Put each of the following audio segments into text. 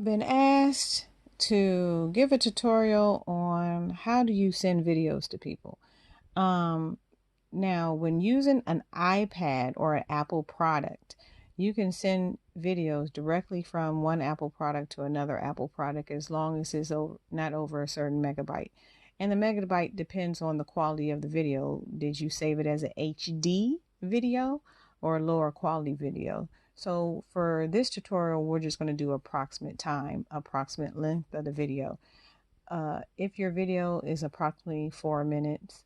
I've been asked to give a tutorial on how do you send videos to people. Um, Now, when using an iPad or an Apple product, you can send videos directly from one Apple product to another Apple product as long as it's not over a certain megabyte. And the megabyte depends on the quality of the video. Did you save it as an HD video or a lower quality video? So for this tutorial, we're just going to do approximate length of the video. If your video is approximately 4 minutes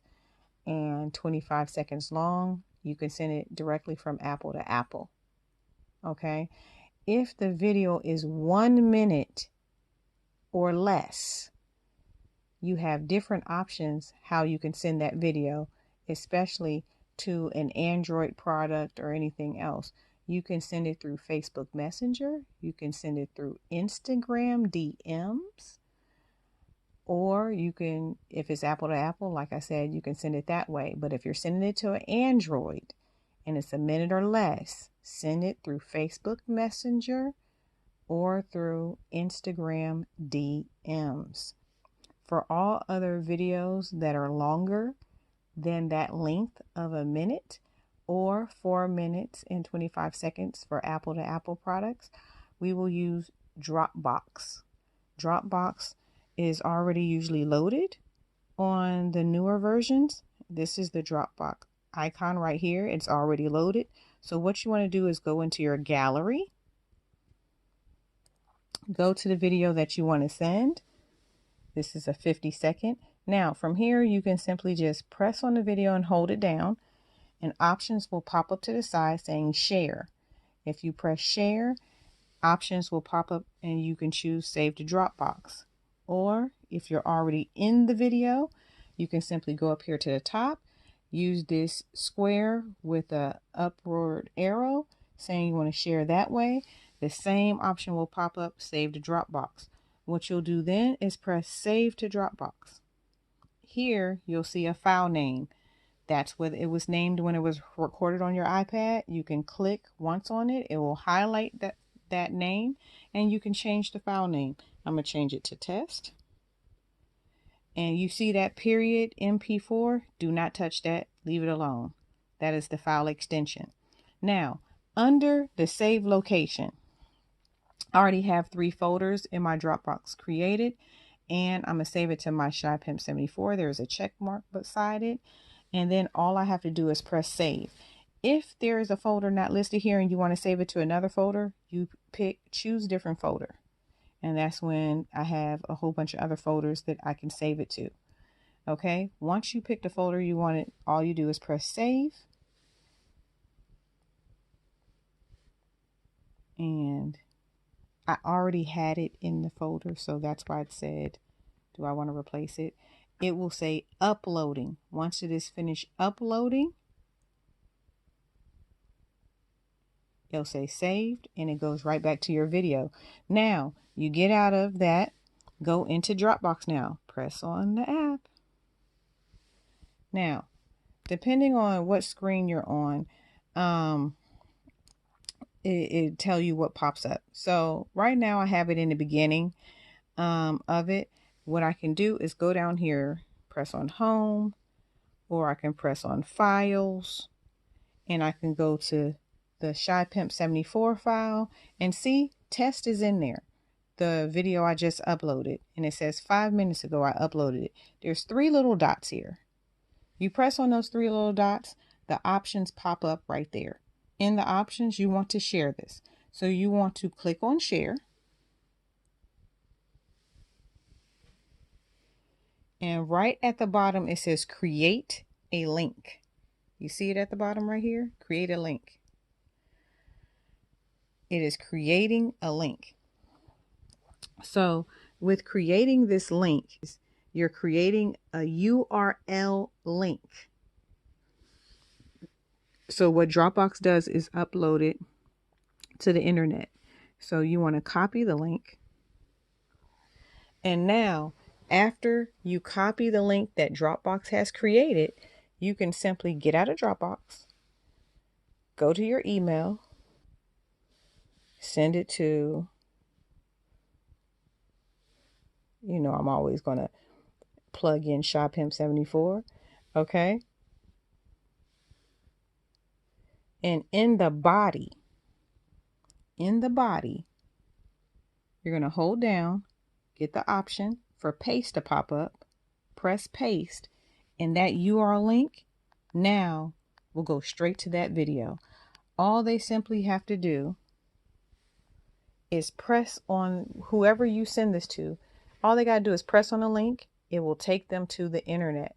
and 25 seconds long, you can send it directly from Apple to Apple. Okay. If the video is 1 minute or less, you have different options how you can send that video, especially to an Android product or anything else. You can send it through Facebook Messenger. You can send it through Instagram DMs. Or you can, if it's Apple to Apple, like I said, you can send it that way. But if you're sending it to an Android and it's a minute or less, send it through Facebook Messenger or through Instagram DMs. For all other videos that are longer than that length of a minute or 4 minutes and 25 seconds for Apple to Apple products, we will use Dropbox. Dropbox is already usually loaded on the newer versions. This is the Dropbox icon right here. It's already loaded. So what you want to do is go into your gallery, go to the video that you want to send. This is a 50-second. Now from here, you can simply just press on the video and hold it down, and options will pop up to the side saying share. If you press share, options will pop up and you can choose save to Dropbox. Or if you're already in the video, you can simply go up here to the top, use this square with a upward arrow saying you want to share that way. The same option will pop up, save to Dropbox. What you'll do then is press save to Dropbox. Here you'll see a file name. That's what it was named when it was recorded on your iPad. You can click once on it. It will highlight that name, and you can change the file name. I'm going to change it to test. And you see that period MP4? Do not touch that. Leave it alone. That is the file extension. Now, under the save location, I already have 3 folders in my Dropbox created, and I'm going to save it to my Shy Pimp 74. There's a check mark beside it. And then all I have to do is press save. If there is a folder not listed here and you want to save it to another folder, you choose different folder. And that's when I have a whole bunch of other folders that I can save it to. Okay, once you pick the folder you want it, all you do is press save. And I already had it in the folder, so that's why it said, do I want to replace it? It will say uploading. Once it is finished uploading, it'll say saved, and it goes right back to your video. Now, you get out of that, go into Dropbox now. Press on the app. Now, depending on what screen you're on, it tell you what pops up. So right now I have it in the beginning of it. What I can do is go down here, press on home, or I can press on files, and I can go to the Shy Pimp 74 file, and see test is in there. The video I just uploaded, and it says 5 minutes ago I uploaded it. There's 3 little dots here. You press on those 3 little dots, the options pop up right there. In the options, you want to share this. So you want to click on share. And right at the bottom, it says create a link. You see it at the bottom right here? Create a link. It is creating a link. So with creating this link, you're creating a URL link. So what Dropbox does is upload it to the internet. So you want to copy the link. And now, after you copy the link that Dropbox has created, you can simply get out of Dropbox, go to your email, send it to I'm always going to plug in Shop Him 74. Okay. And in the body, you're going to hold down, get the option for paste to pop up, press paste, and that URL link now will go straight to that video. All they simply have to do is press on whoever you send this to. All they got to do is press on the link. It will take them to the internet.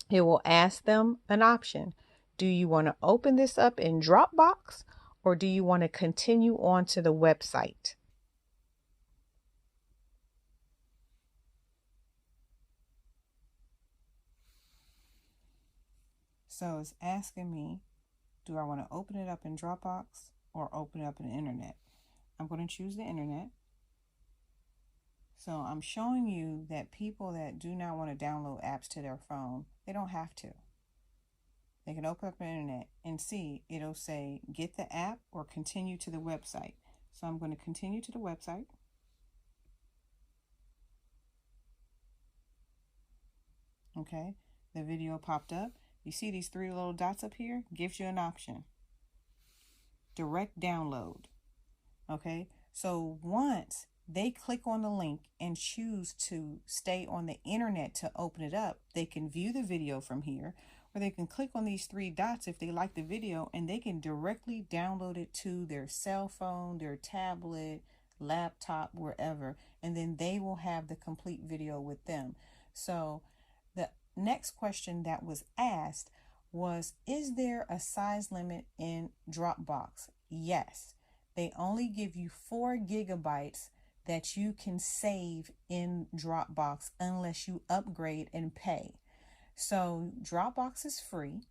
It will ask them an option. Do you want to open this up in Dropbox, or do you want to continue on to the website? So it's asking me, do I want to open it up in Dropbox or open it up in the internet? I'm going to choose the internet. So I'm showing you that people that do not want to download apps to their phone, they don't have to. They can open up the internet and see, it'll say get the app or continue to the website. So I'm going to continue to the website. Okay, the video popped up. You see these three little dots up here? Gives you an option. Direct download. Okay, so once they click on the link and choose to stay on the internet to open it up, they can view the video from here, or they can click on these three dots if they like the video, and they can directly download it to their cell phone, their tablet, laptop, wherever, and then they will have the complete video with them. So the next question that was asked was, is there a size limit in Dropbox? Yes. They only give you 4 gigabytes that you can save in Dropbox unless you upgrade and pay. So Dropbox is free,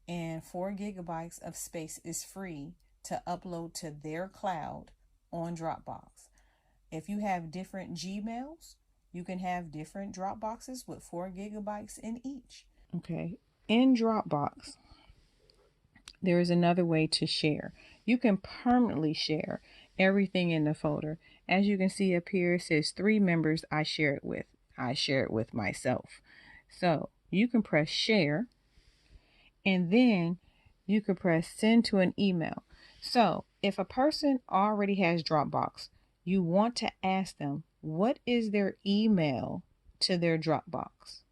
and 4 gigabytes of space is free to upload to their cloud on Dropbox. If you have different Gmails, you can have different Dropboxes with 4 gigabytes in each. Okay. In Dropbox, there is another way to share. You can permanently share everything in the folder. As you can see up here, it says 3 members I share it with. I share it with myself. So you can press share, and then you can press send to an email. So if a person already has Dropbox, you want to ask them, what is their email to their Dropbox?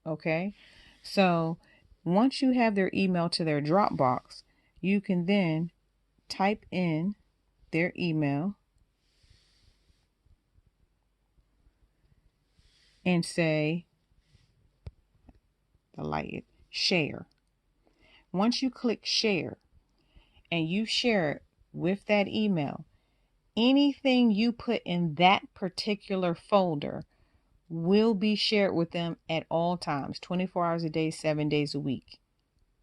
Okay, so once you have their email to their Dropbox, you can then type in their email and say, share. Once you click share and you share it with that email, anything you put in that particular folder will be shared with them at all times, 24 hours a day, 7 days a week,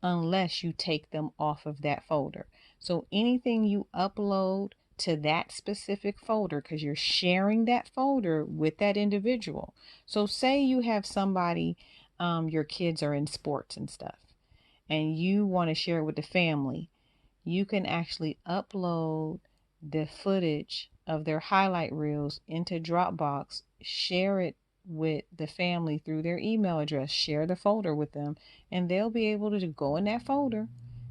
unless you take them off of that folder. So anything you upload to that specific folder, because you're sharing that folder with that individual. So say you have somebody, your kids are in sports and stuff, and you want to share it with the family, you can actually upload the footage of their highlight reels into Dropbox, share it with the family through their email address, share the folder with them, and they'll be able to go in that folder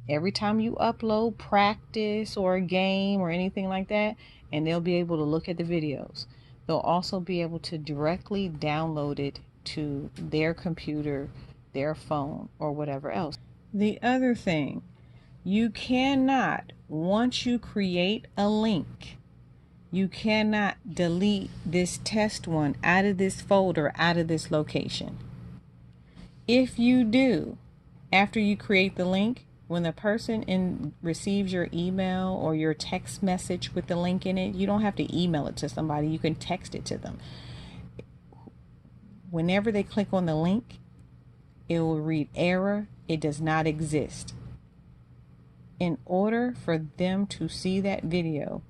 every time you upload practice or a game or anything like that, and they'll be able to look at the videos. They'll also be able to directly download it to their computer, their phone, or whatever else. The other thing, you cannot, once you create a link, you cannot delete this test one out of this folder, out of this location. If you do, after you create the link, when the person receives your email or your text message with the link in it, you don't have to email it to somebody. You can text it to them. Whenever they click on the link, it will read error. It does not exist. In order for them to see that video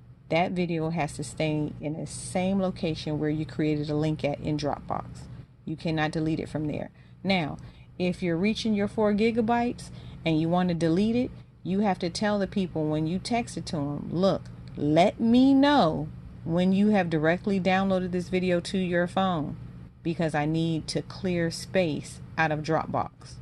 has to stay in the same location where you created a link at in Dropbox. You cannot delete it from there. Now, if you're reaching your 4 gigabytes and you want to delete it, you have to tell the people when you text it to them, look, let me know when you have directly downloaded this video to your phone, because I need to clear space out of Dropbox.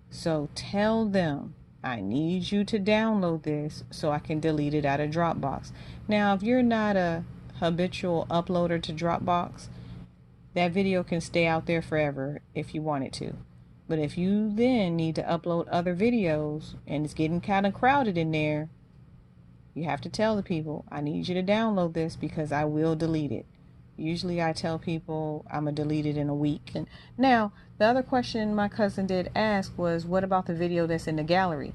So tell them I need you to download this so I can delete it out of Dropbox. Now, if you're not a habitual uploader to Dropbox, that video can stay out there forever if you want it to. But if you then need to upload other videos and it's getting kind of crowded in there, you have to tell the people, I need you to download this because I will delete it. Usually I tell people I'm going to delete it in a week. And now, the other question my cousin did ask was, what about the video that's in the gallery?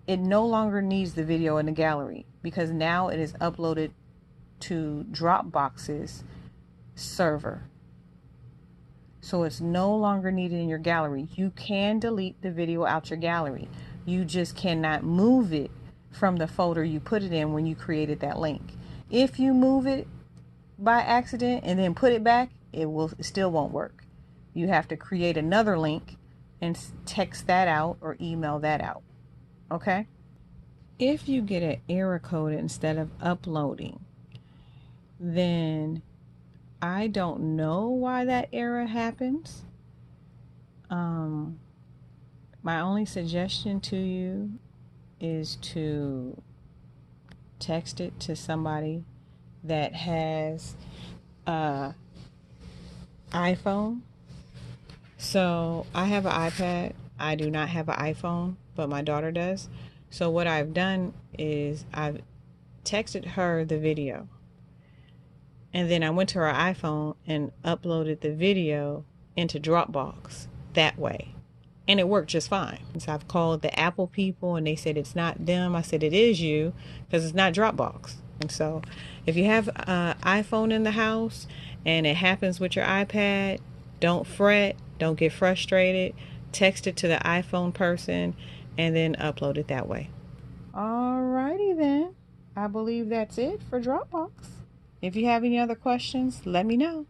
It no longer needs the video in the gallery because now it is uploaded to Dropbox's server. So it's no longer needed in your gallery. You can delete the video out your gallery. You just cannot move it from the folder you put it in when you created that link. If you move it by accident and then put it back, it still won't work. You have to create another link and text that out or email that out. Okay? If you get an error code instead of uploading, then I don't know why that error happens. My only suggestion to you is to text it to somebody that has iPhone. So I have an iPad. I do not have an iPhone, but my daughter does. So what I've done is I've texted her the video, and then I went to her iPhone and uploaded the video into Dropbox that way. And it worked just fine. So I've called the Apple people and they said it's not them. I said it is you because it's not Dropbox. And so if you have an iPhone in the house and it happens with your iPad, don't fret, don't get frustrated. Text it to the iPhone person and then upload it that way. Alrighty then. I believe that's it for Dropbox. If you have any other questions, let me know.